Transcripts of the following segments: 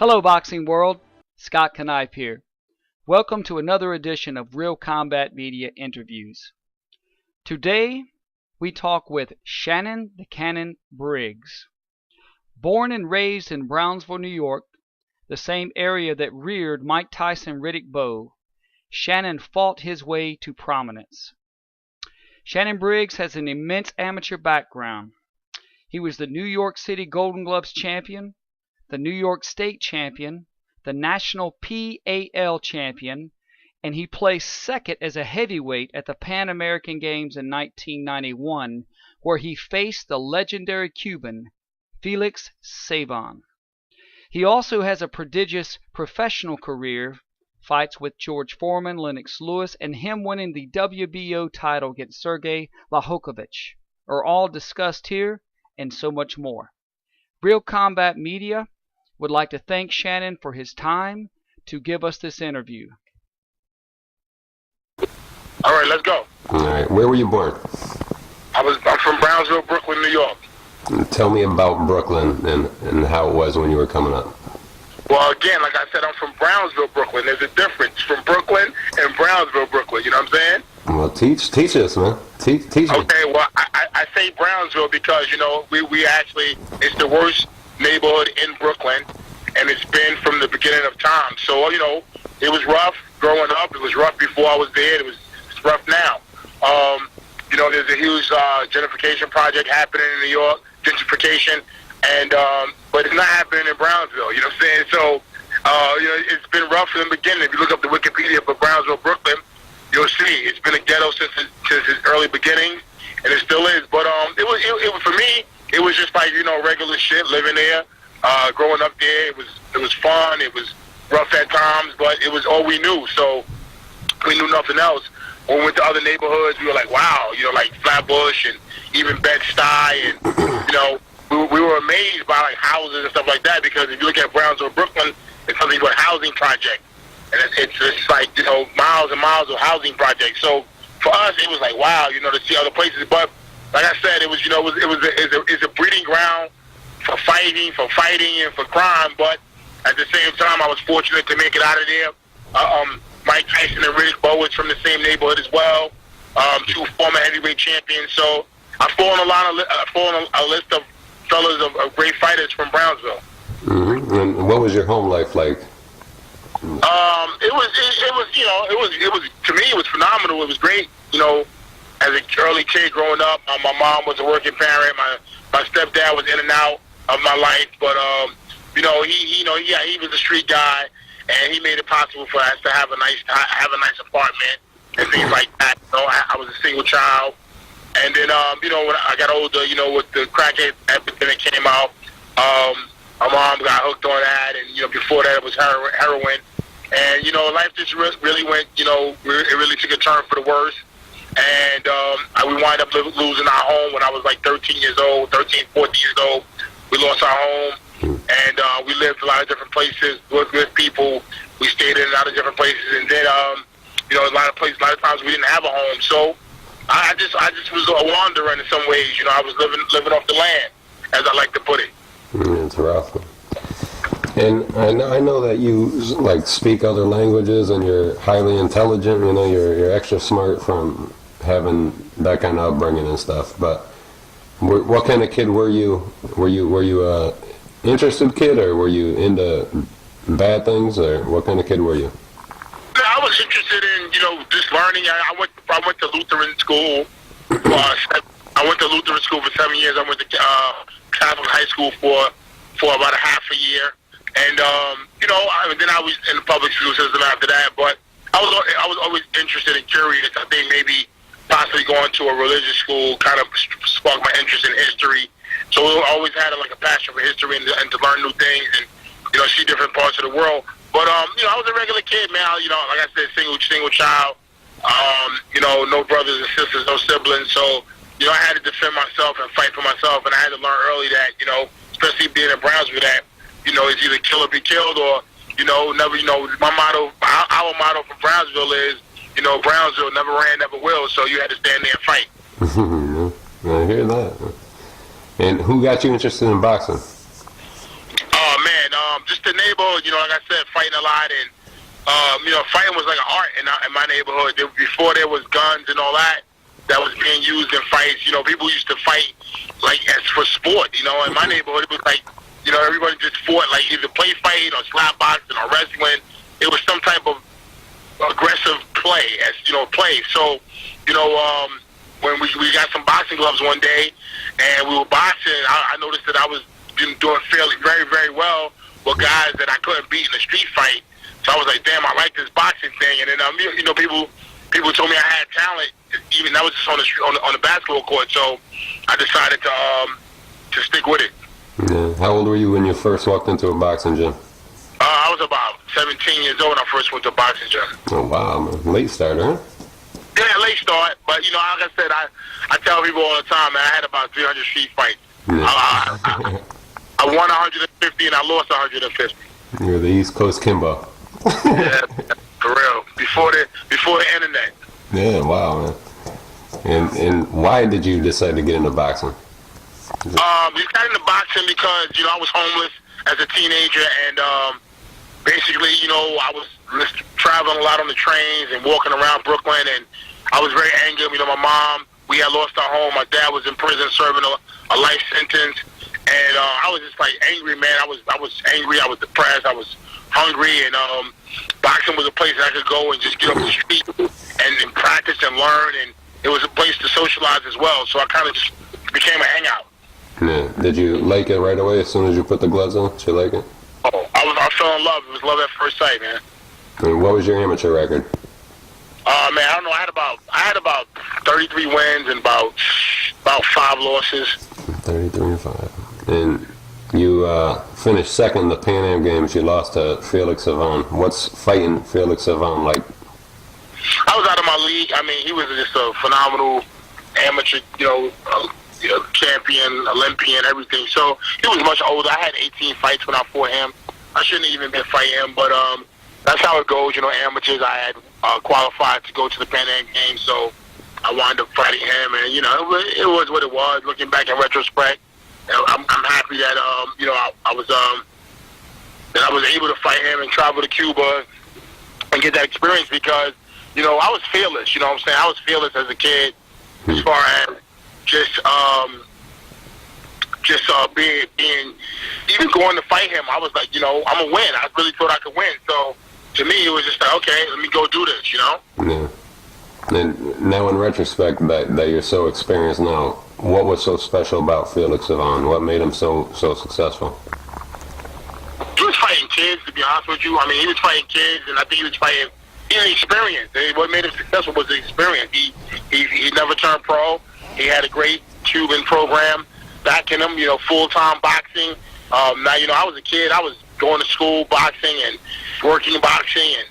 Hello, boxing world. Scott Knife here. Welcome to another edition of Real Combat Media Interviews. Today, we talk with Shannon the Cannon Briggs. Born and raised in Brownsville, New York, the same area that reared Mike Tyson Riddick Bowe, Shannon fought his way to prominence. Shannon Briggs has an immense amateur background. He was the New York City Golden Gloves champion, the New York State champion, the National PAL champion, and he placed second as a heavyweight at the Pan American Games in 1991, where he faced the legendary Cuban Felix Savon. He also has a prodigious professional career, fights with George Foreman, Lennox Lewis, and him winning the WBO title against Sergey Blachowicz are all discussed here and so much more. Real Combat Media would like to thank Shannon for his time to give us this interview. All right, let's go. All right, where were you born? I'm from Brownsville, Brooklyn, New York. Tell me about Brooklyn and how it was when you were coming up. Well, again, like I said, I'm from Brownsville, Brooklyn. There's a difference from Brooklyn and Brownsville, Brooklyn. You know what I'm saying? Well, teach us, man. Teach me. Okay, well, I say Brownsville because, you know, we actually, it's the worst neighborhood in Brooklyn, and it's been from the beginning of time. So, you know, it was rough growing up. It was rough before I was there. It's rough now. You know, there's a huge gentrification project happening in New York, gentrification, and but it's not happening in Brownsville. You know what I'm saying? So, you know, it's been rough from the beginning. If you look up the Wikipedia for Brownsville, Brooklyn, you'll see it's been a ghetto since its early beginnings, and it still is. But it was for me. It was just like, you know, regular shit living there, growing up there. It was fun. It was rough at times, but it was all we knew. So we knew nothing else. When we went to other neighborhoods, we were like, wow, you know, like Flatbush and even Bed-Stuy, and you know, we were amazed by like houses and stuff like that, because if you look at Brownsville, Brooklyn, it's something about housing project, and it's like, you know, miles and miles of housing projects. So for us, it was like, wow, you know, to see other places. But like I said, it was, you know, it's a breeding ground for fighting, and for crime. But at the same time, I was fortunate to make it out of there. Mike Tyson and Riddick Bowe was from the same neighborhood as well. Two former heavyweight champions. So I fall on a list of fellas of great fighters from Brownsville. Mm-hmm. And what was your home life like? It was, you know, it was to me, it was phenomenal. It was great, you know. As an early kid growing up, my mom was a working parent. My stepdad was in and out of my life, but you know, he was a street guy, and he made it possible for us to have a nice apartment and things like that. You know, I was a single child, and then you know, when I got older, you know, with the crackhead epidemic came out, my mom got hooked on that, and you know, before that it was heroin, and you know, life just really went, you know, it really took a turn for the worse. And we wound up losing our home when I was like 14 years old. We lost our home, and we lived a lot of different places with people. We stayed in a lot of different places, and then you know, a lot of times we didn't have a home. So I just was a wanderer in some ways. You know, I was living off the land, as I like to put it. It's rough. And I know that you like speak other languages, and you're highly intelligent. You know, you're extra smart from having that kind of upbringing and stuff. But what kind of kid were you? Were you a interested kid, or were you into bad things, or what kind of kid were you? I was interested in, you know, just learning. I went to Lutheran school. I went to Lutheran school for 7 years. I went to Catholic high school for about a half a year. And you know, then I was in the public school system after that. But I was always interested and curious. I think maybe possibly going to a religious school kind of sparked my interest in history. So I always had like a passion for history and to learn new things and, you know, see different parts of the world. But you know, I was a regular kid, man. You know, like I said, single child. You know, no brothers and sisters, no siblings. So you know, I had to defend myself and fight for myself, and I had to learn early that, you know, especially being in Brownsville, that, you know, it's either kill or be killed, or, you know, never, you know, our motto for Brownsville is, you know, Brownsville never ran, never will, so you had to stand there and fight. I hear that. And who got you interested in boxing? Oh, man, just the neighborhood, like I said, fighting a lot, and fighting was like an art in my neighborhood. Before there was guns and all that was being used in fights. People used to fight like as for sport. In my neighborhood, it was like, everybody just fought like either play fight or slap boxing or wrestling. It was some type of aggressive play, play. So, when we got some boxing gloves one day and we were boxing, I noticed that I was doing fairly very, very well with guys that I couldn't beat in a street fight. So I was like, damn, I like this boxing thing. And then, people told me I had talent. Even that was just on the basketball court. So I decided to stick with it. Yeah. How old were you when you first walked into a boxing gym? I was about 17 years old when I first went to a boxing gym. Oh, wow, man. Late starter, huh? Yeah, late start. But, like I said, I tell people all the time, man, I had about 300 street fights. Yeah. I won 150 and I lost 150. You're the East Coast Kimbo. Yeah, for real. Before the internet. Yeah, wow, man. And why did you decide to get into boxing? We got into boxing because, I was homeless as a teenager, and basically, I was traveling a lot on the trains and walking around Brooklyn, and I was very angry. My mom, we had lost our home. My dad was in prison serving a life sentence, and I was just like angry, man. I was angry. I was depressed. I was hungry, and boxing was a place that I could go and just get up the street and practice and learn, and it was a place to socialize as well. So I kind of just became a hangout. Yeah. Did you like it right away as soon as you put the gloves on? Did you like it? Oh, I fell in love. It was love at first sight, man. And what was your amateur record? Man, I don't know. I had about 33 wins and about 5 losses. 33 and 5. And you finished second in the Pan Am Games. You lost to Felix Savon. What's fighting Felix Savon like? I was out of my league. I mean, he was just a phenomenal amateur, champion, Olympian, everything. So he was much older. I had 18 fights when I fought him. I shouldn't have even been fighting him, but that's how it goes. Amateurs. I had qualified to go to the Pan Am Games, so I wound up fighting him, and it was what it was. Looking back in retrospect, I'm happy that I was able to fight him and travel to Cuba and get that experience because I was fearless. You know what I'm saying? I was fearless as a kid as far as just being even going to fight him. I was like, I'm a win. I really thought I could win. So to me, it was just like, okay, let me go do this. Yeah. And now, in retrospect, that you're so experienced now, what was so special about Felix Savon? What made him so successful? He was fighting kids, to be honest with you. I mean, he was fighting kids, and I think he was fighting experience. What made him successful was the experience. He never turned pro. He had a great Cuban program backing him, full-time boxing. Now, I was a kid. I was going to school boxing and working boxing and,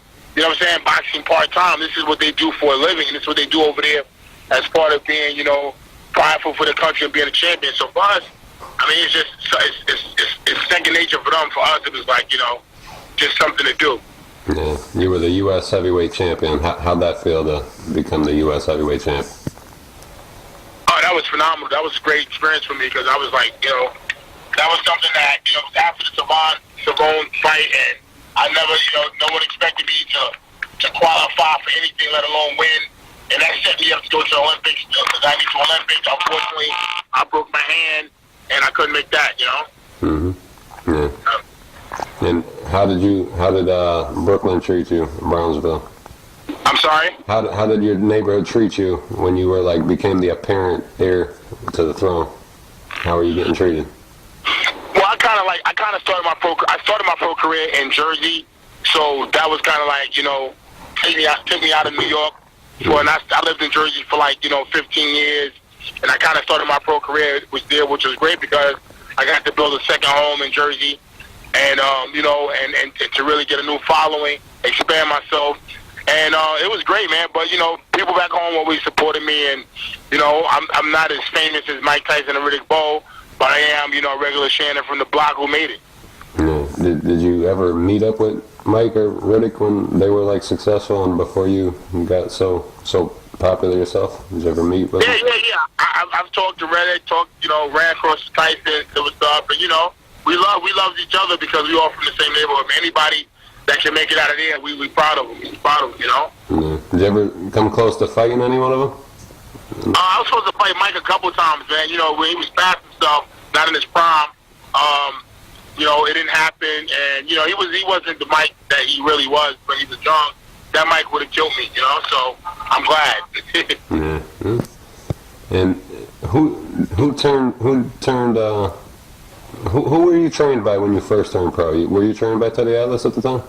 boxing part-time. This is what they do for a living, and this is what they do over there as part of being, prideful for the country and being a champion. So for us, I mean, it's just, it's second nature for them. For us, it was like, just something to do. Yeah. You were the U.S. heavyweight champion. How'd that feel to become the U.S. heavyweight champ? Oh, that was phenomenal. That was a great experience for me because I was like, that was something that, after the Savon fight, and I never, no one expected me to qualify for anything, let alone win. And that set me up to go to the Olympics. Because I need to Olympics. Unfortunately, I broke my hand, and I couldn't make that, Mm-hmm. Yeah. And how did Brooklyn treat you, Brownsville? I'm sorry? How did your neighborhood treat you when you became the apparent heir to the throne? How were you getting treated? Well, I kind of started my pro career in Jersey, so that was kind of like, take me out of New York. And I lived in Jersey for 15 years, and I kind of started my pro career which was great because I got to build a second home in Jersey, and and to really get a new following, expand myself. And it was great, man. But people back home always supported me, and I'm not as famous as Mike Tyson and Riddick Bowe, but I am a regular Shannon from the block who made it. Yeah. Did you ever meet up with Mike or Riddick when they were successful and before you got so popular yourself? Did you ever meet with them? Yeah. I've talked to Riddick, ran across Tyson, it was stuff, and we loved each other because we all from the same neighborhood. Anybody that can make it out of there, we proud of them. We proud of them, you know. Did you ever come close to fighting any one of them? I was supposed to fight Mike a couple times, man. You know, when he was past himself, not in his prime. You know, it didn't happen, and you know, he wasn't the Mike that he really was when he was young. That Mike would have killed me, you know. So I'm glad. And who were you trained by when you first turned pro? Were you trained by Teddy Atlas at the time?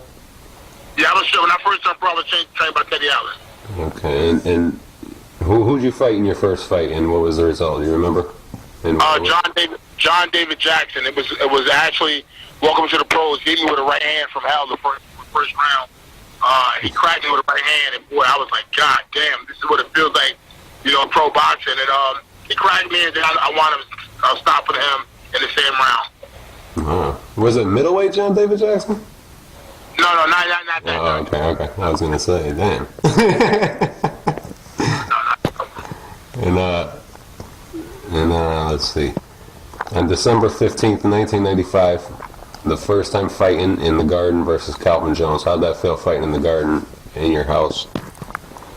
Yeah, I was sure. When I first turned pro, I was trained by Teddy Atlas. Okay, and who'd you fight in your first fight, and what was the result? Do you remember? John David Jackson. It was actually Welcome to the Pros. He hit me with a right hand from hell the first round. He cracked me with a right hand, and boy, I was like, God damn, this is what it feels like, you know, pro boxing. And he cracked me, and then I wound up stopping him in the same round. Was it middleweight John David Jackson? No, not that. Oh, okay. I was gonna say, damn. And let's see. On December 15th, 1995, the first time fighting in the Garden versus Calvin Jones. How'd that feel, fighting in the Garden in your house?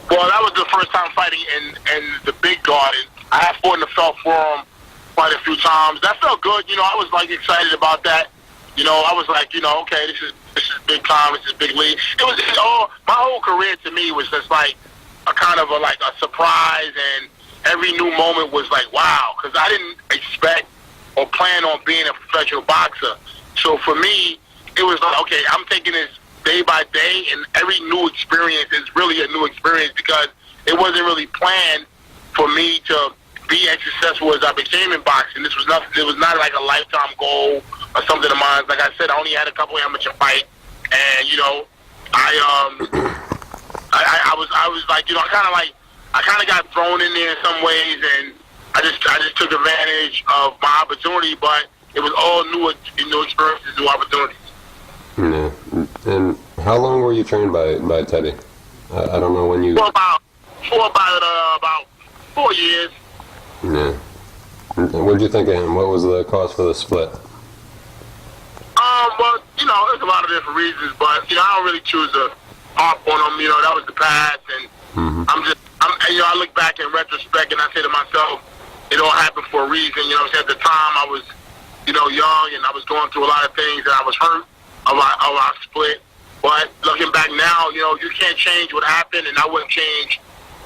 Well, that was the first time fighting in the big Garden. I had fought in the Felt Forum quite a few times. That felt good. You know, I was like excited about that. You know, I was like, you know, okay, this is big time. This is big league. My whole career to me was just like a kind of a surprise, and every new moment was like, wow, because I didn't expect or plan on being a professional boxer. So for me, it was like, okay, I'm taking this day by day, and every new experience is really a new experience because it wasn't really planned for me to be as successful as I became in boxing. This was nothing. It was not like a lifetime goal or something of mine. Like I said, I only had a couple amateur fights, and you know, I was like, you know, I kind of got thrown in there in some ways, and I just took advantage of my opportunity. But it was all new experiences, new opportunities. Yeah. And how long were you trained by Teddy? I don't know when you. For about 4 years. Yeah. And what did you think of him? What was the cause for the split? Well, you know, there's a lot of different reasons, but you know, I don't really choose to harp on him. You know, that was the past, and you know, I look back in retrospect, and I say to myself, it all happened for a reason. You know, at the time I was, you know, young, and I was going through a lot of things, and I was hurt of our split. But looking back now, you know, you can't change what happened, and I wouldn't change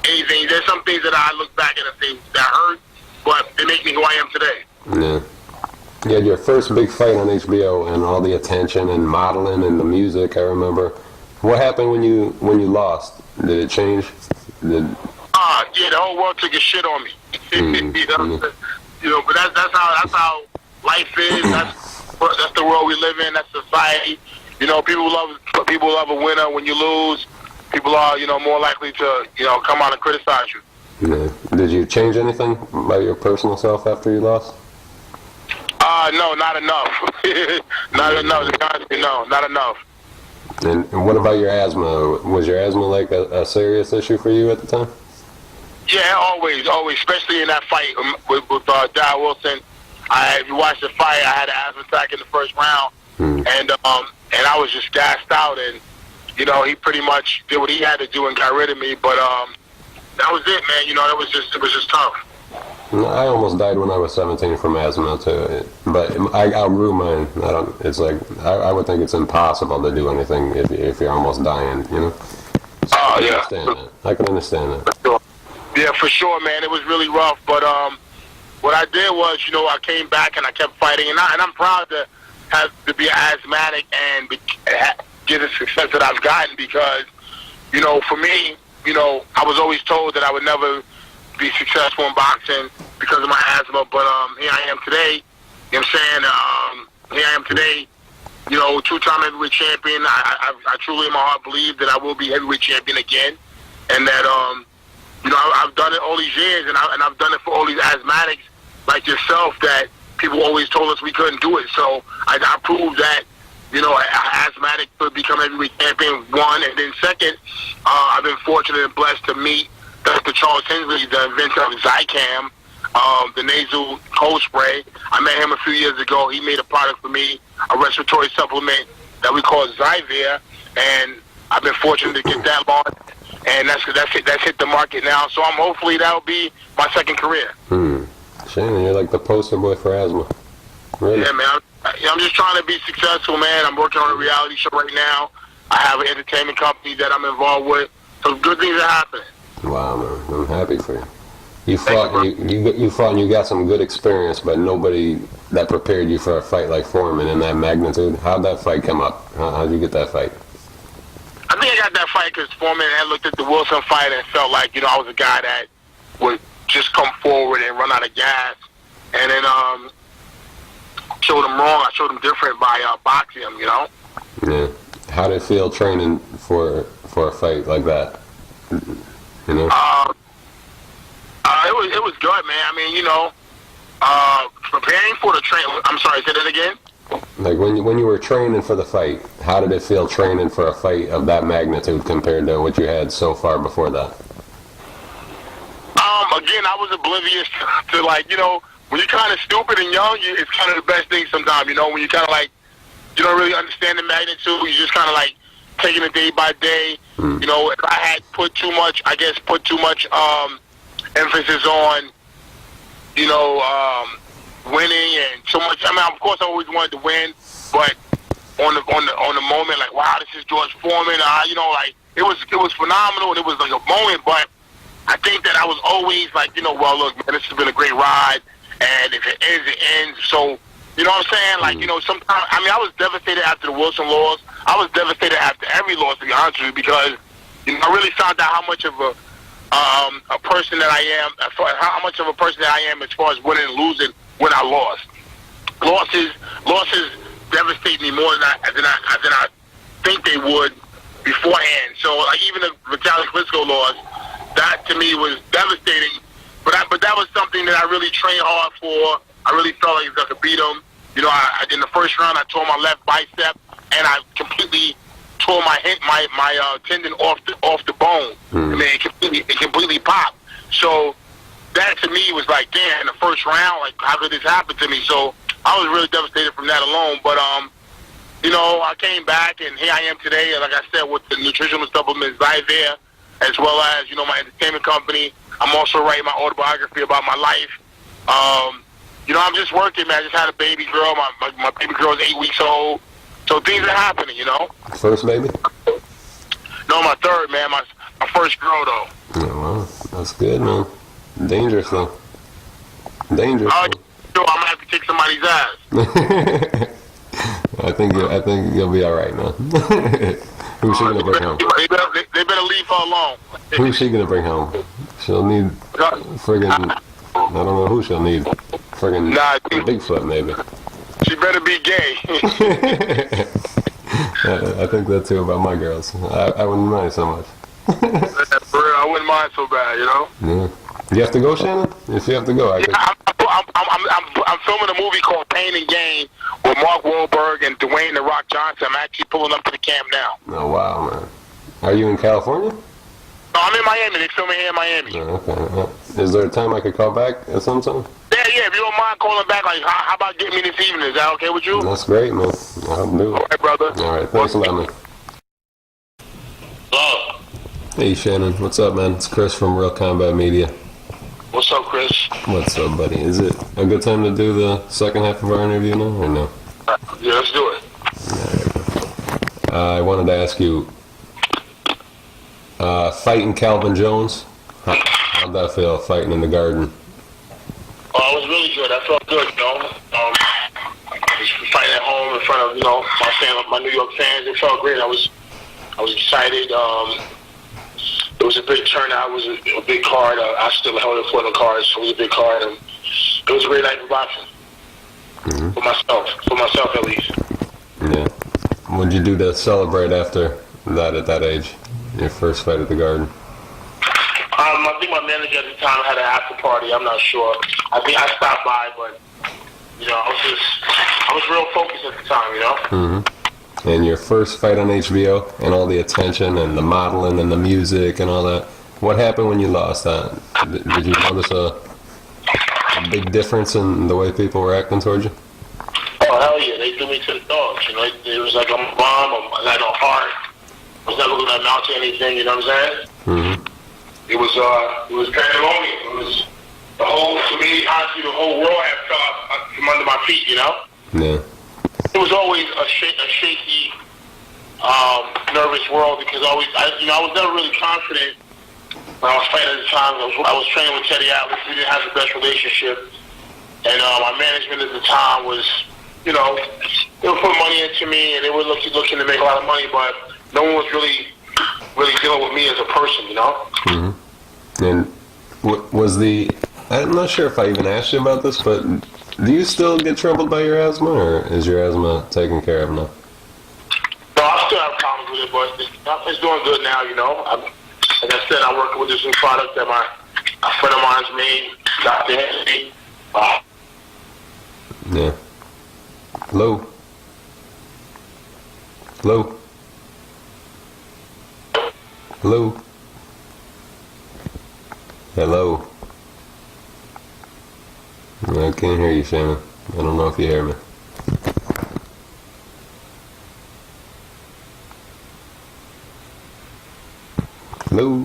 anything. There's some things that I look back and I say that hurt, but they make me who I am today. Yeah. You had your first big fight on HBO, and all the attention and modeling and the music. I remember. What happened when you lost? Did it change? Yeah, the whole world took a shit on me. You know, but that's how life is. That's the world we live in. That's society. You know, people love a winner. When you lose, people are, you know, more likely to, you know, come out and criticize you. Yeah. Did you change anything about your personal self after you lost? No, not enough. Not enough. No, not enough. And what about your asthma? Was your asthma like a serious issue for you at the time? Yeah, always, especially in that fight with Darryl Wilson. If you watch the fight, I had an asthma attack in the first round, and I was just gassed out, and you know, he pretty much did what he had to do and got rid of me. But that was it, man. You know, it was just tough. I almost died when I was 17 from asthma too, but I outgrew mine. It's like I would think it's impossible to do anything if you're almost dying, you know. So I can understand that. For sure. Yeah, for sure, man. It was really rough, but what I did was, you know, I came back and I kept fighting, and I'm proud to be asthmatic and get the success that I've gotten because, you know, for me, you know, I was always told that I would never be successful in boxing because of my asthma, but here I am today. You know what I'm saying? Here I am today, you know, two-time heavyweight champion. I truly in my heart believe that I will be heavyweight champion again, and that you know, I've done it all these years, and I've done it for all these asthmatics like yourself that people always told us we couldn't do it. So I proved that, you know, asthmatic could become heavyweight champion, one, and then second, I've been fortunate and blessed to meet Dr. Charles Hensley, the inventor of Zicam, the nasal cold spray. I met him a few years ago. He made a product for me, a respiratory supplement that we call Zyvir, and I've been fortunate to get that launched, and that's hit the market now. So hopefully that'll be my second career. Shannon, you're like the poster boy for asthma. Really? Yeah, man. I'm just trying to be successful, man. I'm working on a reality show right now. I have an entertainment company that I'm involved with. So good things are happening. Wow, man. I'm happy for you. You fought and you got some good experience, but nobody that prepared you for a fight like Foreman in that magnitude. How'd that fight come up? How'd you get that fight? I think I got that fight because Foreman had looked at the Wilson fight and felt like, I was a guy that would just come forward and run out of gas. And then showed him wrong. I showed him different by boxing him, Yeah. How did it feel training for a fight like that? It was good, man. I mean, preparing for the train. I'm sorry, say that again. Like when you were training for the fight, how did it feel training for a fight of that magnitude compared to what you had so far before that? Again, I was oblivious to when you're kind of stupid and young, it's kind of the best thing sometimes. When you kind of you don't really understand the magnitude. You just kind of taking it day by day. If I had put too much emphasis on, winning and so much. I mean, of course, I always wanted to win, but on the moment, wow, this is George Foreman. It was phenomenal, and it was like a moment. But I think that I was always well, look, man, this has been a great ride, and if it ends, it ends. So, you know what I'm saying? Sometimes, I mean, I was devastated after the Wilson loss. I was devastated after every loss, to be honest with you, because I really found out how much of a person that I am, how much of a person that I am as far as winning and losing when I lost. Losses devastate me more than I think they would beforehand. So even the Vitaly Klitschko loss, that to me was devastating. But that was something that I really trained hard for. I really felt like I could beat him. In the first round, I tore my left bicep, and I completely tore my tendon off the bone. I mean, it completely popped. So that to me was like, damn, in the first round, how could this happen to me? So I was really devastated from that alone. But I came back, and here I am today. And like I said, with the nutritional supplements Zyvir, as well as my entertainment company. I'm also writing my autobiography about my life. I'm just working, man. I just had a baby girl. My baby girl is 8 weeks old. So things are happening, First baby? No, my third, man. My first girl, though. Oh, well, that's good, man. Dangerous, though. Dangerous. I'm going to have to kick somebody's ass. I think you'll be all right, man. Who's she gonna bring home? They better leave her alone. Who's she gonna bring home? She'll need friggin'. I don't know who she'll need. Friggin' Bigfoot, maybe. She better be gay. I think that too about my girls. I wouldn't mind so much. For real, I wouldn't mind so bad, Yeah. You have to go, Shannon? If you have to go, I could. I'm filming a movie called Pain and Gain with Mark Wahlberg and Dwayne The Rock Johnson. I'm actually pulling up to the camp now. Oh, wow, man. Are you in California? No, I'm in Miami. They're filming here in Miami. Oh, okay. Is there a time I could call back at some time? Yeah. If you don't mind calling back, how about getting me this evening? Is that okay with you? That's great, man. I'll do it. All right, brother. All right. Thanks a lot, man. Hello. Hey, Shannon. What's up, man? It's Chris from Real Combat Media. What's up, Chris? What's up, buddy? Is it a good time to do the second half of our interview now, or no? Yeah, let's do it. I wanted to ask you, fighting Calvin Jones, how'd that feel, fighting in the Garden? It was really good. I felt good, Just fighting at home in front of, my New York fans. It felt great. I was excited. It was a big turnout. It was a big card. I still held it for the cards, so it was a big card. And it was a great night for boxing. Mm-hmm. For myself at least. Yeah. What'd you do to celebrate after that at that age? Your first fight at the Garden? I think my manager at the time had an after party. I'm not sure. I think I stopped by, but I was real focused at the time, Mm-hmm. And your first fight on HBO and all the attention and the modeling and the music and all that. What happened when you lost that? Did you notice a big difference in the way people were acting towards you? Oh, hell yeah. They threw me to the dogs. You know, it was like I'm a bomb. I got no heart. I was never going to amount to anything, you know what I'm saying? Mm-hmm. It was pandemonium. It was the whole, to me, honestly, the whole world had fell out from under my feet, you know? Yeah. It was always a shaky, nervous world because I was never really confident when I was fighting at the time. I was training with Teddy Atlas. We didn't have the best relationship. And my management at the time was, you know, they were putting money into me and they were looking to make a lot of money, but no one was really dealing with me as a person, you know? Mm-hmm. And I'm not sure if I even asked you about this, but do you still get troubled by your asthma, or is your asthma taken care of now? No, I still have problems with it, but it's doing good now, you know? Like I said, I'm working with this new product that a friend of mine's made, Dr. Anthony. Yeah. Hello? Hello? Hello? Hello? I can't hear you, Shannon. I don't know if you hear me. Hello?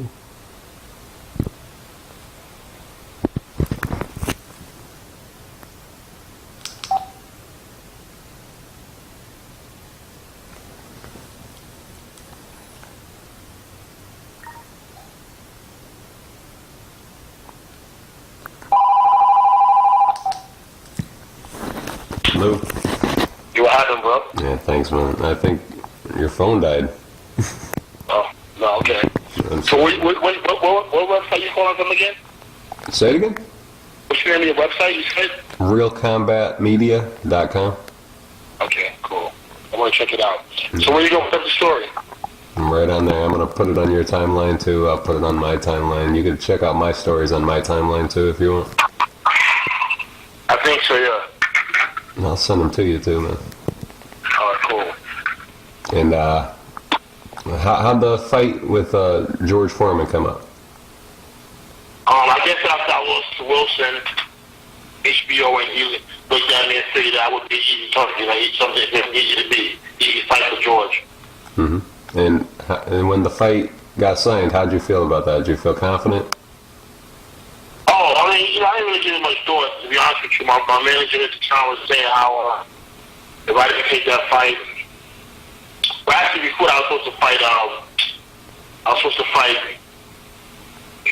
Hello? You what happened, bro? Yeah, thanks, man. I think your phone died. Oh, no, okay. So what website you calling from again? Say it again? What's the name of your website you said? RealCombatMedia.com. Okay, cool. I want to check it out. So where you going with the story? I'm right on there. I'm going to put it on your timeline, too. I'll put it on my timeline. You can check out my stories on my timeline, too, if you want. I think so, yeah. I'll send them to you, too, man. All right, cool. And how'd the fight with George Foreman come up? I guess after I lost to Wilson, HBO, and he looked at me and figured that I would be easy target. You know, he's something easy to beat. Easy fight for George. Mm-hmm. And when the fight got signed, how'd you feel about that? Did you feel confident? Oh, I mean, you know, I didn't really give it much thought, to be honest with you. My manager at the time was saying how if I didn't take that fight, well, actually before that, I was supposed to fight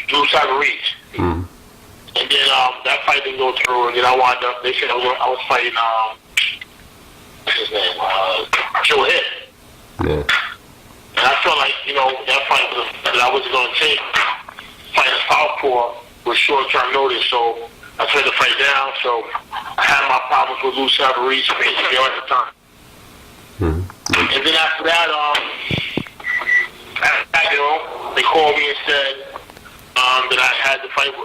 Drew Tavares. Mm-hmm. And then that fight didn't go through, and then I wound up, they said I was fighting, what's his name, Joe Hitt. Yeah. And I felt like, you know, that fight that I wasn't going to take, fighting Southpaw with short-term notice, so I turned the fight down, so I had my problems with Lou Tavares at the time. Mm-hmm. And then after that, you know, they called me and said that I had to fight. I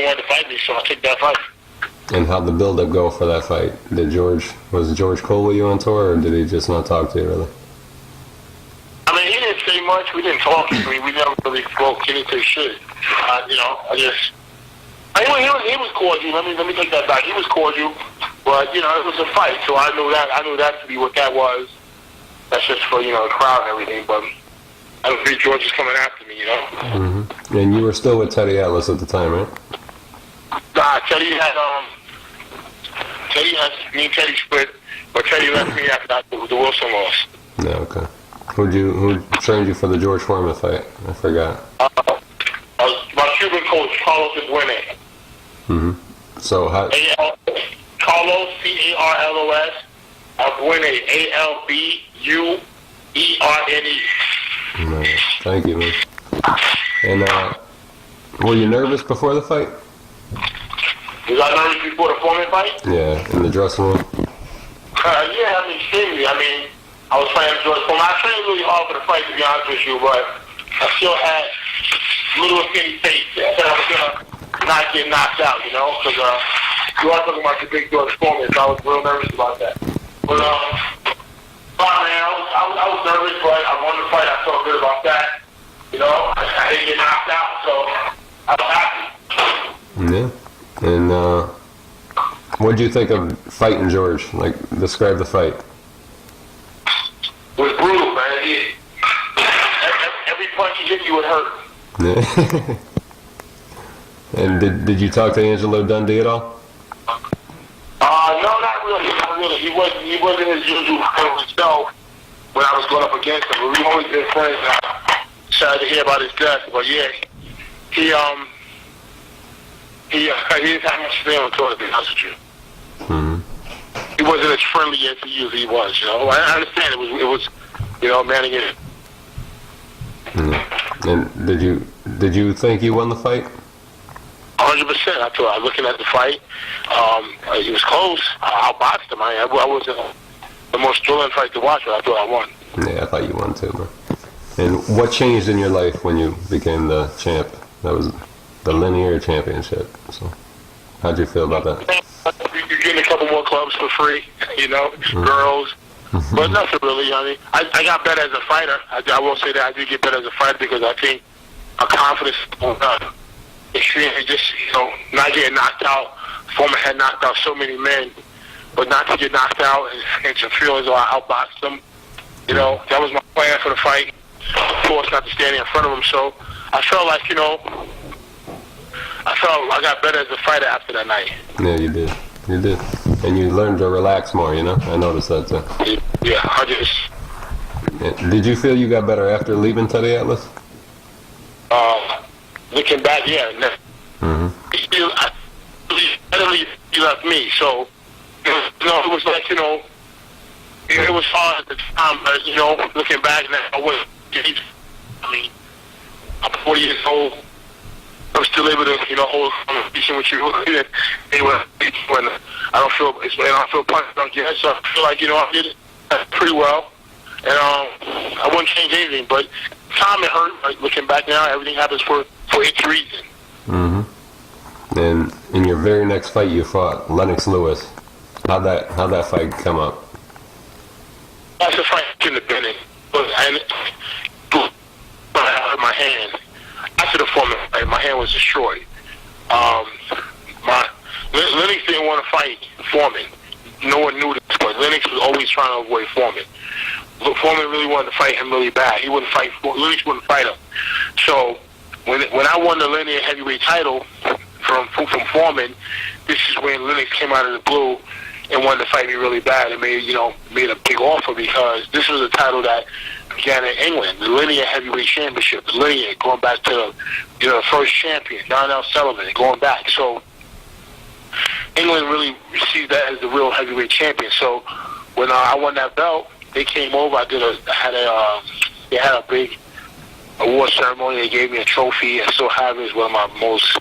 wanted to fight me, so I took that fight. And how'd the build-up go for that fight? Was George cool with you on tour, or did he just not talk to you, really? I mean, he didn't say much. We didn't talk. I mean, we never really spoke anything shit. You know, he was cordial. Let me take that back. He was cordial, but you know, it was a fight, so I knew that to be what that was. That's just for, you know, the crowd and everything. But I don't think George is coming after me, you know. Mm-hmm. And you were still with Teddy Atlas at the time, right? Nah, me and Teddy split, but Teddy left me after that, the Wilson loss. Yeah, okay. Who trained you for the George Foreman fight? I forgot. My Cuban coach, Carlos Aguirre. Mm-hmm. So how? Carlos, C-A-R-L-O-S, Aguirre, A-L-B-U-E-R-N-E. Nice. Thank you, man. And were you nervous before the fight? Was I nervous before the Foreman fight? Yeah, in the dressing room. Yeah, I mean, extremely. I mean, I was fighting George Foreman. I trained really hard for the fight, to be honest with you, but I still had a little affinity faith that I was gonna not get knocked out, you know, because you are talking about the big George Foreman, so I was real nervous about that. But man, I was nervous, but I won the fight. I felt good about that. You know, I didn't get knocked out, so I was happy. Yeah. And what did you think of fighting George? Like, describe the fight. It was brutal, man. Every punch he hit you would hurt. Yeah. And did you talk to Angelo Dundee at all? No, not really. Not really. He wasn't his usual kind of self when I was going up against him. But we've always been friends. Sad to hear about his death, but yeah, he didn't have much feeling toward it, to be honest with you. Mm-hmm. He wasn't as friendly as he usually was, you know. I understand it was you know, man again. Mm-hmm. And did you think you won the fight? 100%. I thought, looking at the fight, it was close. I outboxed him. I wasn't the most thrilling fight to watch, but I thought I won. Yeah, I thought you won too, bro. And what changed in your life when you became the champ? That was the linear championship. So, how'd you feel about that? You're getting a couple more clubs for free, you know, girls. But nothing really. I mean, I got better as a fighter. I will say that I did get better as a fighter because I think my confidence went up. Extremely, just, you know, not getting knocked out. Foreman had knocked out so many men, but not to get knocked out and to feel as though I outboxed them. You know, that was my plan for the fight. Of course, not to stand in front of him. So I felt like, you know, I got better as a fighter after that night. Yeah, you did. You did. And you learned to relax more, you know? I noticed that too. Yeah, I just... Yeah. Did you feel you got better after leaving Teddy Atlas? Looking back, yeah. Mm-hmm. He left me, so, you know, it was like, you know, it was hard at the time, but, you know, looking back now, I mean, I'm 40 years old. I'm still able to, you know, hold a conversation with you. Anyway, when I don't feel punched on yet, so I feel like, you know, I did it pretty well. And I wouldn't change anything, but time it hurt. Like, looking back now, everything happens for its reason. Mm-hmm. And in your very next fight, you fought Lennox Lewis. How'd that fight come up? That's a fight in the beginning. And I hurt my hand. After the Foreman fight, my hand was destroyed. Lennox didn't want to fight Foreman. No one knew this, but Lennox was always trying to avoid Foreman. Foreman really wanted to fight him really bad. He wouldn't fight. Lennox wouldn't fight him. So when I won the linear heavyweight title from Foreman, this is when Lennox came out of the blue and wanted to fight me really bad and made a big offer, because this was a title that began in England, the linear heavyweight championship, the linear going back to the first champion, Darnell Sullivan, and going back. So England really received that as the real heavyweight champion. So when I won that belt, they came over. They had a big award ceremony. They gave me a trophy. I still have it. It's one of my most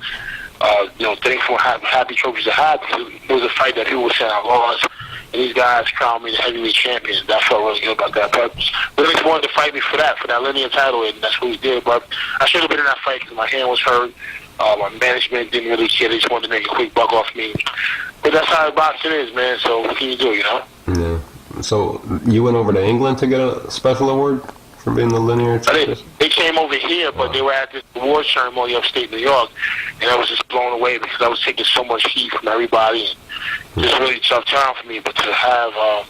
thankful, happy trophies I had. It was a fight that people were saying I lost, and these guys crowned me the heavyweight champion. I felt really good about that. But Lennox wanted to fight me for that linear title, and that's what he did. But I should have been in that fight because my hand was hurt. My management didn't really care. They just wanted to make a quick buck off me. But that's how boxing is, man. So what can you do, you know? Yeah. So you went over to England to get a special award for being the linear champion? They came over here, but they were at this award ceremony upstate New York, and I was just blown away because I was taking so much heat from everybody, and just really tough time for me. But to have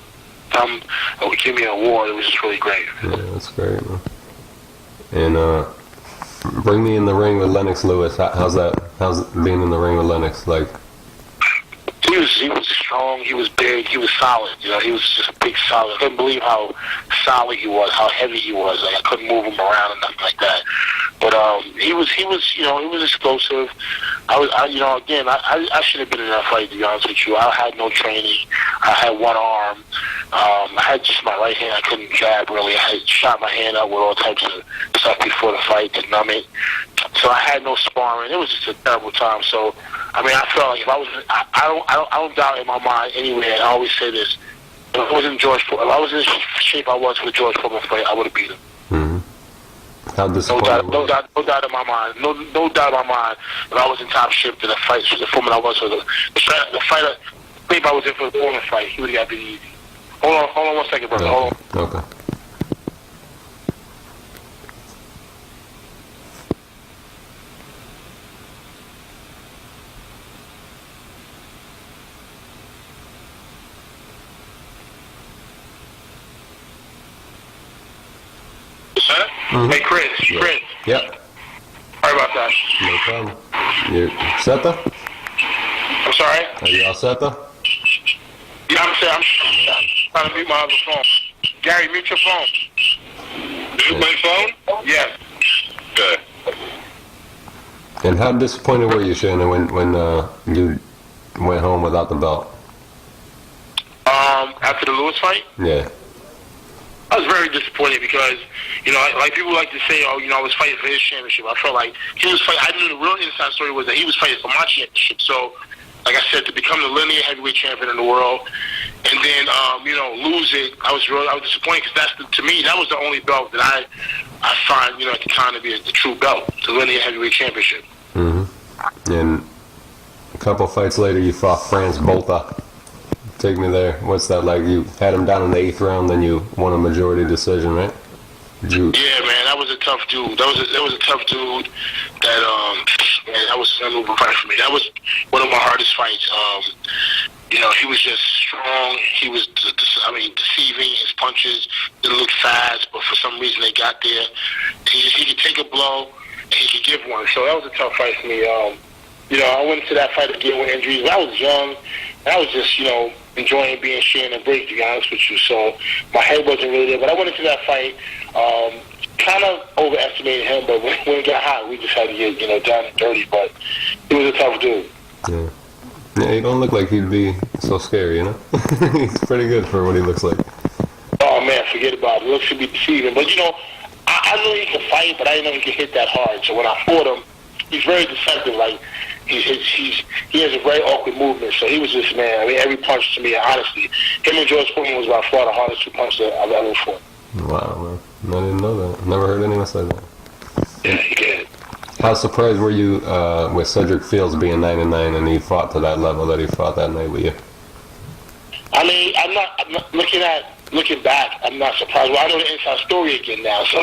them give me an award, it was just really great. Yeah, that's great, man. And bring me in the ring with Lennox Lewis. How's being in the ring with Lennox like? He was strong, he was big, he was solid, you know, he was just a big solid. I couldn't believe how solid he was, how heavy he was. Like, I couldn't move him around and nothing like that. But he was explosive. I should have been in that fight, to be honest with you. I had no training. I had one arm. I had just my right hand. I couldn't jab really. I had shot my hand up with all types of stuff before the fight to numb it. So I had no sparring. It was just a terrible time. So I mean, I felt like if I was, I don't doubt in my mind anyway. I always say this: if I was in the shape I was for the George Foreman fight, I would have beat him. Mm-hmm. How disappointing? No doubt in my mind. No doubt in my mind. If I was in top shape to the fight, the Foreman I was for the fighter. If I was in for the Foreman fight, he would have got beat easy. Hold on 1 second, brother. Okay. Hold on. Okay. Hey, Chris. Yep. Sorry about that. No problem. You set though? I'm sorry? Are you all set though? Yeah, I'm trying to mute my other phone. Gary, mute your phone. Is it my phone? Yes. Good. And how disappointed were you, Shannon, when you went home without the belt? After the Lewis fight? Yeah. I was very disappointed because, like people like to say, I was fighting for his championship. I felt like he was fighting. I knew the real inside story was that he was fighting for my championship. So, like I said, to become the linear heavyweight champion in the world, and then lose it, I was disappointed because to me that was the only belt that I find at the time to be the true belt, the linear heavyweight championship. Mm-hmm. And a couple fights later, you fought Franz Botha. Take me there. What's that like? You had him down in the 8th round, then you won a majority decision, right? Yeah, man, that was a tough dude. That was a tough dude. That was an unbelievable fight for me. That was one of my hardest fights. He was just strong. He was, deceiving. His punches didn't look fast, but for some reason they got there. He could take a blow, and he could give one. So that was a tough fight for me. I went into that fight again with injuries. I was young, and I was just, enjoying being Shannon Briggs, to be honest with you. So my head wasn't really there. But I went into that fight, kind of overestimated him, but when it got hot, we just had to get, down and dirty. But he was a tough dude. Yeah. Yeah, he don't look like he'd be so scary, He's pretty good for what he looks like. Oh, man, forget about it. Looks should be deceiving. But, I knew he could fight, but I didn't know he could hit that hard. So when I fought him, he's very deceptive. Like, he has a very awkward movement. So he was just, man, every punch to me, honestly, him and George Foreman was by far the hardest 2 punches I've ever fought. Wow, man. I didn't know that. Never heard anyone say that. Yeah, he did. How surprised were you with Cedric Fields being 9-9 and he fought to that level that he fought that night with you? I'm not looking back, I'm not surprised. Well, I know the inside story again now, so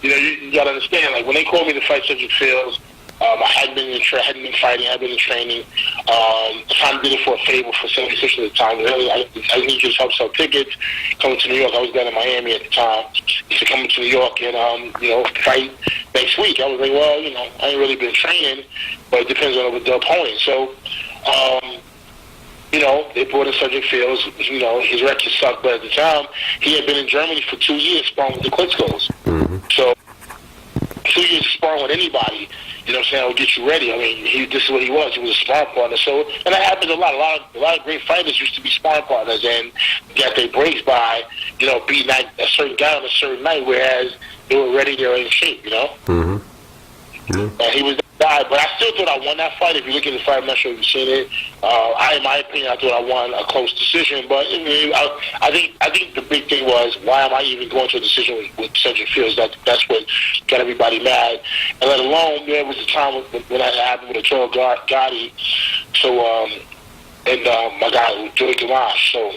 you got to understand. Like when they called me to fight Cedric Fields, I hadn't been fighting, I had been in training. I kind of did it for a favor for 76 at the time. Really, I need you to help sell tickets. Coming to New York, I was down in Miami at the time. He said, coming to New York and fight next week. I was like, well, I ain't really been training, but it depends on the opponent. So, they brought in Cedric Fields. His record sucked, but at the time, he had been in Germany for 2 years sparring with the Klitschko's. Mm-hmm. So, 2 years sparring with anybody, will get you ready. This is what he was. He was a sparring partner. So, and that happens a lot. A lot of great fighters used to be sparring partners and got their breaks by, beating a certain guy on a certain night, whereas they were ready, they were in shape, Mm-hmm. Mm-hmm. And he was the guy, but I still thought I won that fight. If you look at the fight, I'm not sure if you've seen it. In my opinion, I thought I won a close decision. But I think the big thing was, why am I even going to a decision with Cedric Fields? That's what got everybody mad. And let alone, there was a time when I happened with Arturo Gatti. So, my guy, Joey Gamache. So,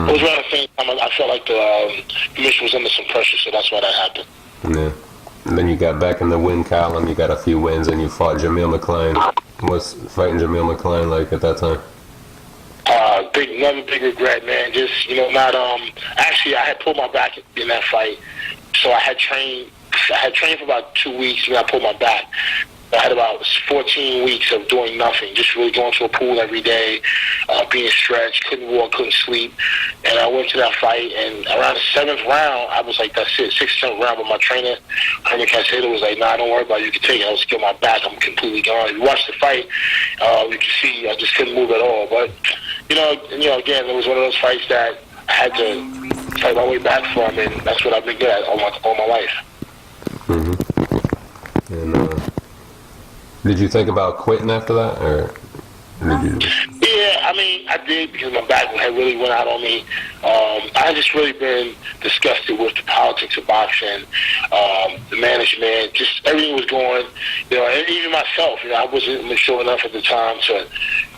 it was around the same time I felt like the mission was under some pressure, so that's why that happened. Yeah. And then you got back in the win column, you got a few wins, and you fought Jamil McClain. What's fighting Jamil McClain like at that time? Another big regret, man. Just, actually, I had pulled my back in that fight, so I had trained for about 2 weeks, and I pulled my back. I had about 14 weeks of doing nothing, just really going to a pool every day, being stretched, couldn't walk, couldn't sleep. And I went to that fight, and around the 7th round, I was like, that's it, 6th, 7th round. But my trainer, Herman Casado, was like, nah, don't worry about it, you can take it. I was getting my back, I'm completely gone. If you watch the fight, you can see I just couldn't move at all. But, again, it was one of those fights that I had to fight my way back from, and that's what I've been good at all my life. Mm-hmm. And, did you think about quitting after that, or did you? Yeah, I did, because my back had really went out on me. I had just really been disgusted with the politics of boxing, the management, just everything was going, and even myself, I wasn't mature enough at the time to,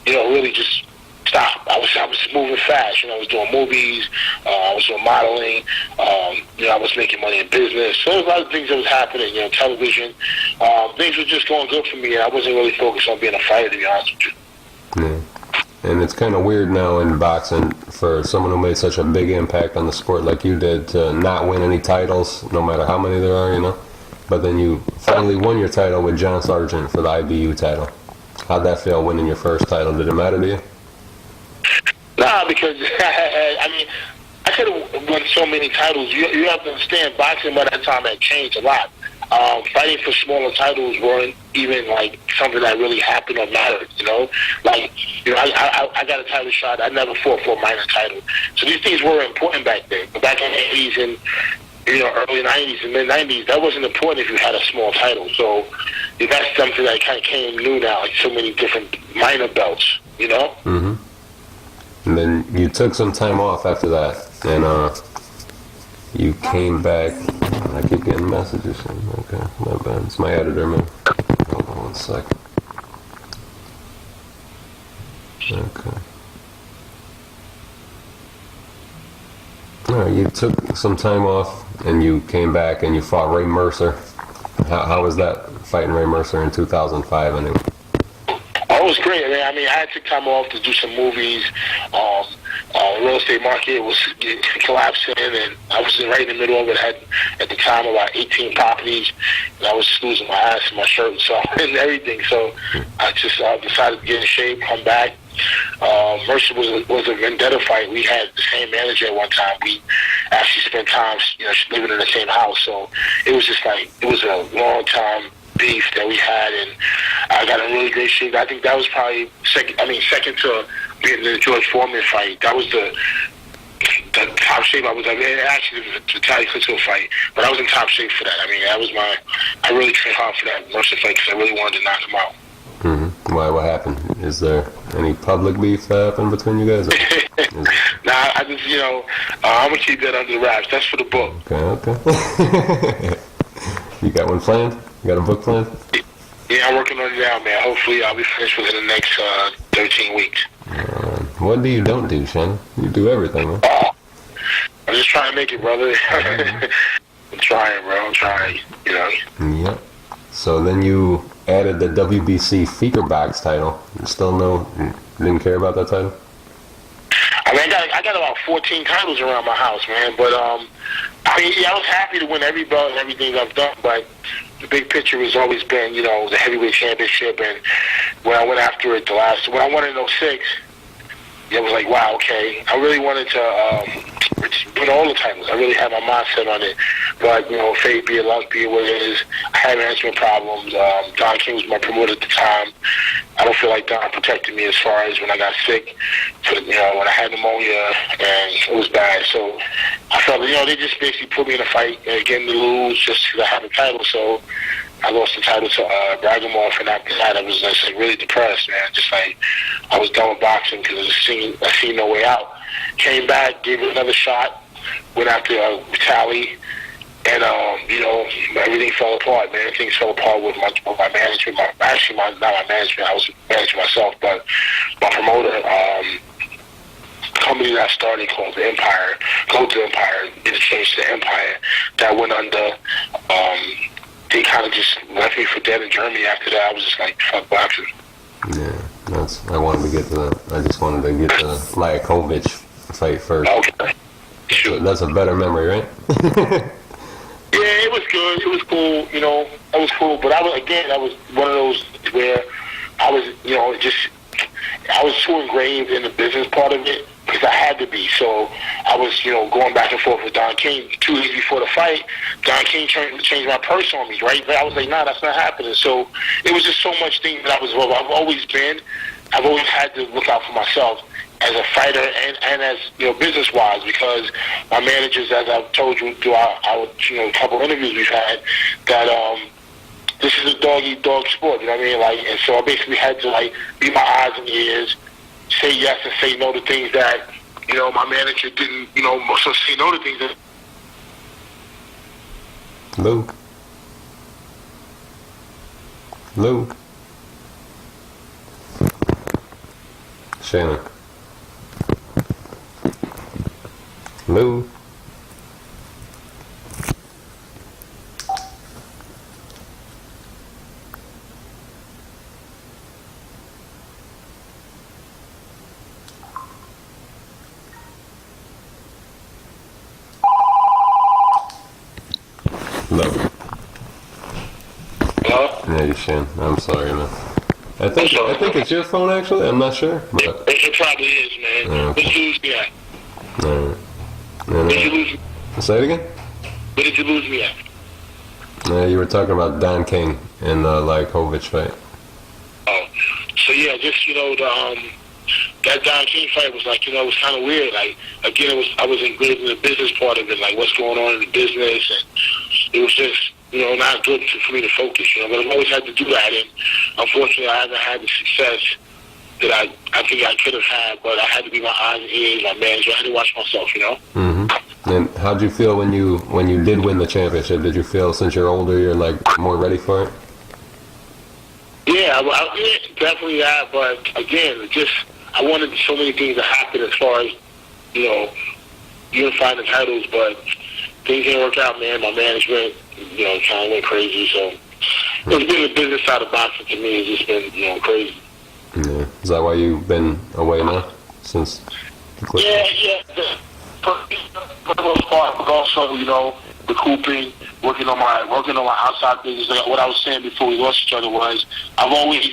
really just stop. I was moving fast. I was doing movies. I was doing modeling. I was making money in business. So there was a lot of things that was happening. Television. Things were just going good for me, and I wasn't really focused on being a fighter, to be honest with you. Yeah. And it's kind of weird now in boxing for someone who made such a big impact on the sport like you did to not win any titles, no matter how many there are, you know? But then you finally won your title with John Sargent for the IBU title. How'd that feel, winning your first title? Did it matter to you? Nah, because I mean, I could have won so many titles. You have to understand, boxing by that time had changed a lot. Fighting for smaller titles weren't even like something that really happened or mattered. You know, like I got a title shot. I never fought for a minor title. So these things were important back then. But back in the 80s and early 90s and mid 90s, that wasn't important if you had a small title. So that's something that kind of came new now, like so many different minor belts. You know. Mm-hmm. And then you took some time off after that, and you came back. I keep getting messages. Okay, my bad. It's my editor, man. Hold on 1 sec. Okay. All right, you took some time off, and you came back, and you fought Ray Mercer. How was that, fighting Ray Mercer in 2005, anyway? Oh, it was great. I mean, I took time off to do some movies. The real estate market was collapsing, and I was right in the middle of it. I had, at the time, about 18 properties, and I was just losing my ass and my shirt and stuff and everything. So I just decided to get in shape, come back. Mercer was a vendetta fight. We had the same manager at one time. We actually spent time, living in the same house. So it was just like, it was a long time beef that we had, and I got in really great shape. I think that was probably second to being in the George Foreman fight. That was the top shape I was in. Actually, it was a Vitaly Klitschko fight, but I was in top shape for that. I mean, I really trained hard for that Mercer fight because I really wanted to knock him out. Mm-hmm. Why? What happened? Is there any public beef that happened between you guys? Nah, I just, I'm going to keep that under the wraps. That's for the book. Okay. You got one planned? You got a book planned? Yeah, I'm working on it now, man. Hopefully I'll be finished within the next 13 weeks. What do you don't do, Shannon? You do everything, man. I'm just trying to make it, brother. I'm trying, bro. I'm trying, Yep. So then you added the WBC feature box title. You still didn't care about that title? I mean, I got about 14 titles around my house, man. But I was happy to win every belt and everything I've done. But the big picture has always been, the heavyweight championship. And when I went after it when I won in 06, it was like, wow, okay. I really wanted to win all the titles. I really had my mindset on it. But, fate be it, luck be it what it is. I had management problems. Don King was my promoter at the time. I don't feel like Don protected me as far as when I got sick, when I had pneumonia, and it was bad. So I felt, they just basically put me in a fight, getting to lose just because I had the title. So I lost the title to Dragunov, and after that, I was just really depressed, man. Just like I was done with boxing because I seen no way out. Came back, gave it another shot, went after Vitaly, and everything fell apart, man. Things fell apart with my management. Not my management. I was managing myself, but my promoter. Company that I started called the Empire, Go to Empire, did a change to Empire. That went under. They kind of just left me for dead in Germany after that. I was just like, fuck boxing. Yeah, I wanted to get to that. I just wanted to get to the Liakovic fight first. Okay. Sure. That's a better memory, right? Yeah, it was good. It was cool. It was cool. But I was one of those where I was, I was so ingrained in the business part of it because I had to be. So I was, going back and forth with Don King. 2 days before the fight, Don King changed my purse on me, right? But I was like, nah, that's not happening. So it was just so much things that I've always had to look out for myself as a fighter and as, business-wise, because my managers, as I've told you through our couple interviews we've had, that this is a dog-eat-dog sport, you know what I mean? Like, and so I basically had to, be my eyes and ears, say yes and say no to things that, my manager didn't, so say no to things that... Lou. Shannon. Lou. No. Hello? Yeah, you Shan. I'm sorry, man. I think it's your phone actually. I'm not sure, but It probably is, man. Yeah. Where did you lose me at? alright. Where did you lose me? Say it again. Where did you lose me at? You were talking about Don King and the Lykovic fight. Oh, so yeah, just that Don King fight was like, it was kind of weird. Like again, I was engaged in the business part of it, like what's going on in the business, and it was just not good for me to focus. But I've always had to do that, and unfortunately, I haven't had the success that I think I could have had. But I had to be my eyes and ears, my manager. I had to watch myself. Mm-hmm. And how'd you feel when you did win the championship? Did you feel since you're older, you're like more ready for it? Yeah, definitely that. But again, I wanted so many things to happen as far as unifying the titles, but things didn't work out, man. My management, kind of went crazy. So it's been the business side of boxing to me. It's just been, crazy. Yeah. Is that why you've been away now since? Yeah. For the most part, but also, recouping, working on my outside business. Like what I was saying before we lost each other was I've always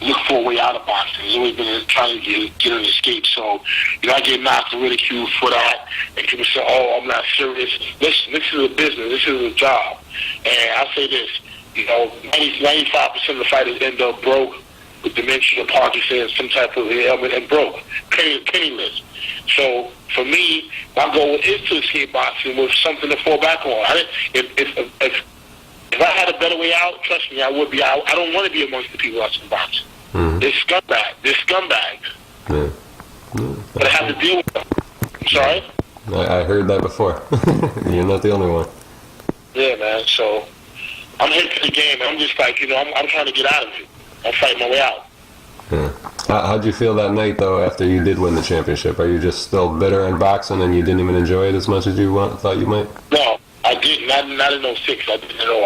looked for a way out of boxing. It's always been trying to get an escape. So, I get knocked and ridiculed for that, and people say, "Oh, I'm not serious." Listen, this is a business. This is a job, and I say this: 95% of the fighters end up broke with dementia, Parkinson's, some type of ailment, and broke, penniless. So for me, my goal is to escape boxing with something to fall back on. If I had a better way out, trust me, I would be out. I don't want to be amongst the people that's in boxing. Mm-hmm. They're scumbags. Yeah. But I have to deal with them. I'm sorry? I heard that before. You're not the only one. Yeah, man. So I'm here to the game. I'm just like, I'm trying to get out of it. I'm fighting my way out. Yeah. How'd you feel that night, though, after you did win the championship? Are you just still bitter on boxing and you didn't even enjoy it as much as you thought you might? No, I didn't. Not in 06. I didn't at all.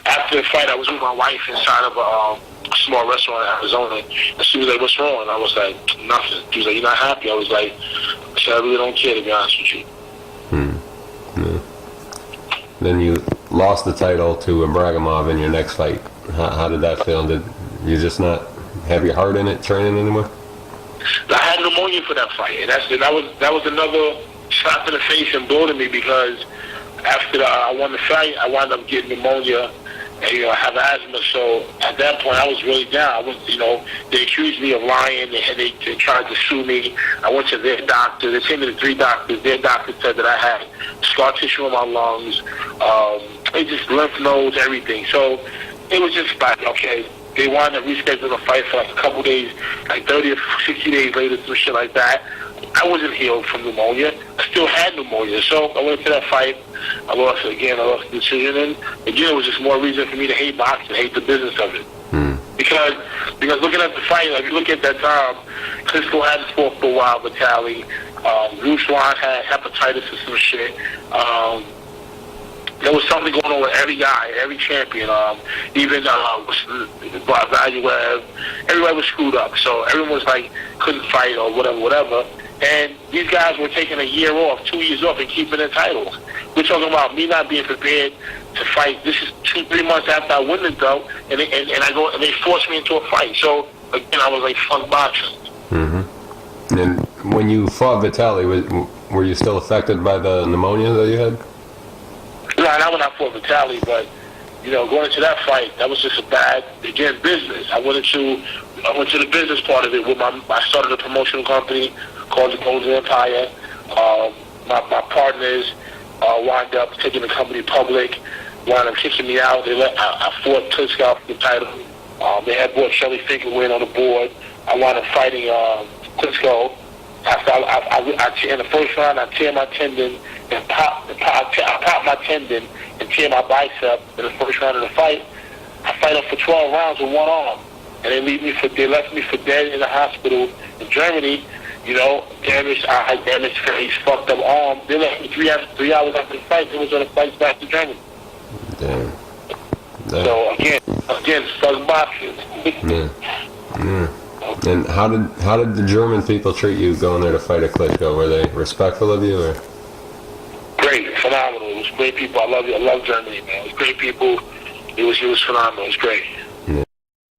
After the fight, I was with my wife inside of a small restaurant in Arizona. And she was like, "What's wrong?" And I was like, "Nothing." She was like, "You're not happy?" I was like, "I really don't care, to be honest with you." Yeah. Then you lost the title to Ibragimov in your next fight. How did that feel? Did you just not have your heart in it, training anymore? I had pneumonia for that fight, and that was another slap in the face and blow to me, because after I won the fight, I wound up getting pneumonia, and I have asthma. So at that point, I was really down. They accused me of lying, and they tried to sue me. I went to their doctor. They sent me to 3 doctors. Their doctor said that I had scar tissue in my lungs, just lymph nodes, everything. So it was just like, okay. They wanted to reschedule the fight for like a couple days, like 30 or 60 days later, some shit like that. I wasn't healed from pneumonia. I still had pneumonia. So I went to that fight. I lost it again. I lost the decision. And again, it was just more reason for me to hate boxing, hate the business of it. Because looking at the fight, like you look at that time, Klitschko had fought for a while, Vitali. Ruslan had hepatitis or some shit. There was something going on with every guy, every champion. Even Valuev, everybody was screwed up. So everyone was like, couldn't fight or whatever. And these guys were taking a year off, 2 years off, and keeping their titles. We're talking about me not being prepared to fight. This is 2-3 months after I win the belt, and they forced me into a fight. So again, I was like, fuck boxing. Mm-hmm. And when you fought Vitali, were you still affected by the pneumonia that you had? No, not when I fought Vitali, but going into that fight, that was just a bad, again, business. I went to the business part of it. I started a promotional company called the Golden Empire. My partners wound up taking the company public, wound up kicking me out. I fought Klitschko for the title. They had brought Shelly Finkelwin on the board. I wound up fighting Klitschko. After in the first round, I tear my tendon and I pop my tendon and tear my bicep in the first round of the fight. I fight up for 12 rounds with one arm, and they left me for dead in the hospital in Germany. Damaged eye, damaged face, fucked up arm. They left me 3 hours after the fight. They was on the flights back to Germany. Damn. So again, fuck boxing. Yeah. And how did the German people treat you going there to fight a Klitschko? Were they respectful of you, or? Great, phenomenal. was great people. I love Germany, man. It was great people. It was phenomenal. It was great.